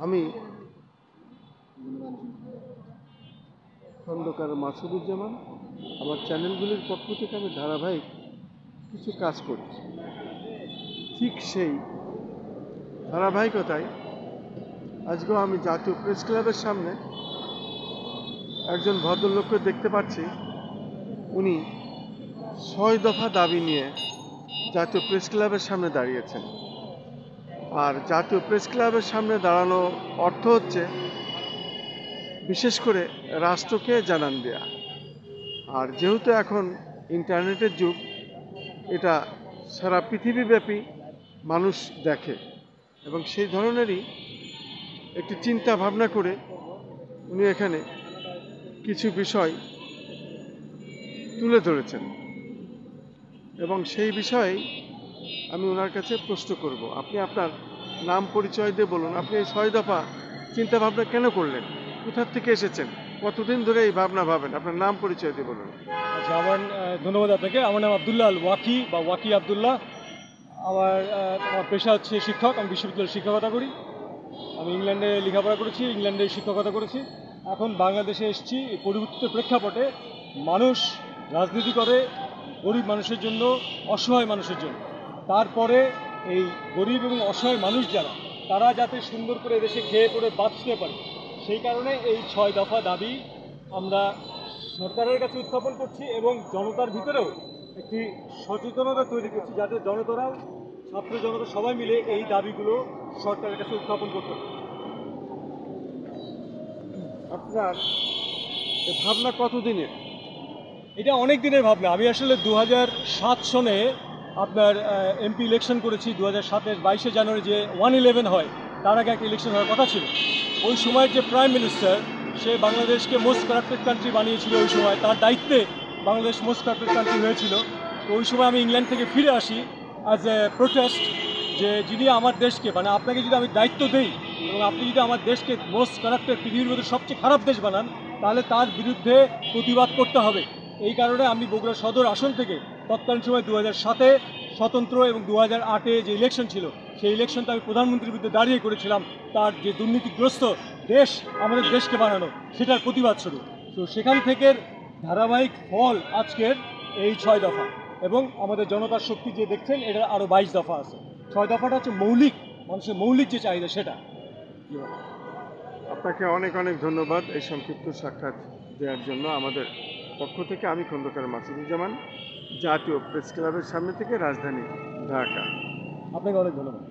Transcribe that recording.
আমি খন্দকার মাসুদুজ্জামান, আমার চ্যানেলগুলির পক্ষ থেকে আমি ধারাবাহিক কিছু কাজ করছি। ঠিক সেই ধারাবাহিকতায় আজকেও আমি জাতীয় প্রেস ক্লাবের সামনে একজন ভদ্রলোককে দেখতে পাচ্ছি। উনি ৬ দফা দাবি নিয়ে জাতীয় প্রেস ক্লাবের সামনে দাঁড়িয়েছেন। আর জাতীয় প্রেস ক্লাবের সামনে দাঁড়ানো অর্থ হচ্ছে বিশেষ করে রাষ্ট্রকে জানান দেয়া। আর যেহেতু এখন ইন্টারনেটের যুগ, এটা সারা পৃথিবীব্যাপী মানুষ দেখে এবং সেই ধরনেরই একটি চিন্তা ভাবনা করে উনি এখানে কিছু বিষয় তুলে ধরেছেন এবং সেই বিষয়েই আমি ওনার কাছে প্রশ্ন করব। আপনি আপনার নাম পরিচয় দিয়ে বলুন, আপনি এই ৬ দফা চিন্তা ভাবনা কেন করলেন, কোথার থেকে এসেছেন, কতদিন ধরে এই ভাবনা ভাবেন, আপনার নাম পরিচয় দিয়ে বলুন। আচ্ছা, ধন্যবাদ আপনাকে। আমার নাম আব্দুল্লাহ আল ওয়াকি বা ওয়াকি আব্দুল্লাহ। আমার পেশা হচ্ছে শিক্ষক। আমি বিশ্ববিদ্যালয়ে শিক্ষকতা করি। আমি ইংল্যান্ডে লেখাপড়া করেছি, ইংল্যান্ডে শিক্ষকতা করেছি। এখন বাংলাদেশে এসেছি। এই পরিবর্তিত প্রেক্ষাপটে মানুষ রাজনীতি করে গরিব মানুষের জন্য, অসহায় মানুষের জন্য। তারপরে এই গরিব এবং অসহায় মানুষ যারা, তারা যাতে সুন্দর করে দেশে খেয়ে পড়ে বাঁচতে পারে, সেই কারণে এই ৬ দফা দাবি আমরা সরকারের কাছে উত্থাপন করছি এবং জনতার ভিতরেও একটি সচেতনতা তৈরি করছি, যাতে জনতারাও, ছাত্র জনতা সবাই মিলে এই দাবিগুলো সরকারের কাছে উত্থাপন করতে পারে। আপনার এই ভাবনা কতদিনের? এটা অনেক দিনের ভাবনা। আমি আসলে 2007 সনে আপনার এমপি ইলেকশন করেছি। 2007-এর 22শে জানুয়ারি যে 111 হয়, তার আগে একটা ইলেকশন হওয়ার কথা ছিল। ওই সময় যে প্রাইম মিনিস্টার, সে বাংলাদেশকে মোস্ট কারাপ্টেড কান্ট্রি বানিয়েছিল। ওই সময় তার দায়িত্বে বাংলাদেশ মোস্ট কারাপ্টেড কান্ট্রি হয়েছিল। তো ওই সময় আমি ইংল্যান্ড থেকে ফিরে আসি অ্যাজ এ প্রোটেস্ট, যে যিনি আমার দেশকে, মানে আপনাকে যদি আমি দায়িত্ব দেই এবং আপনি যদি আমার দেশকে মোস্ট কারাপ্টেড, পৃথিবীর মধ্যে সবচেয়ে খারাপ দেশ বানান, তাহলে তার বিরুদ্ধে প্রতিবাদ করতে হবে। এই কারণে আমি বগুড়া সদর আসন থেকে তৎকালীন সময় 2007-এ স্বতন্ত্র এবং 2008-এ যে ইলেকশন ছিল, সেই ইলেকশনটা আমি প্রধানমন্ত্রীর বিরুদ্ধে দাঁড়িয়ে করেছিলাম। তার যে দুর্নীতিগ্রস্ত দেশ, আমাদের দেশকে বানানো, সেটার প্রতিবাদ শুরু। তো সেখান থেকে ধারাবাহিক ফল আজকের এই ৬ দফা, এবং আমাদের জনতার শক্তি যে দেখছেন, এটা আরও 22 দফা আছে। ৬ দফাটা হচ্ছে মৌলিক, মানুষের মৌলিক যে চাহিদা সেটা। আপনাকে অনেক অনেক ধন্যবাদ এই সংক্ষিপ্ত সাক্ষাৎ দেওয়ার জন্য। আমাদের পক্ষ থেকে আমি খন্দকার মাসুদুজ্জামান, জাতীয় প্রেস ক্লাবের সামনে থেকে, রাজধানী ঢাকা। আপনাকে অনেক ধন্যবাদ।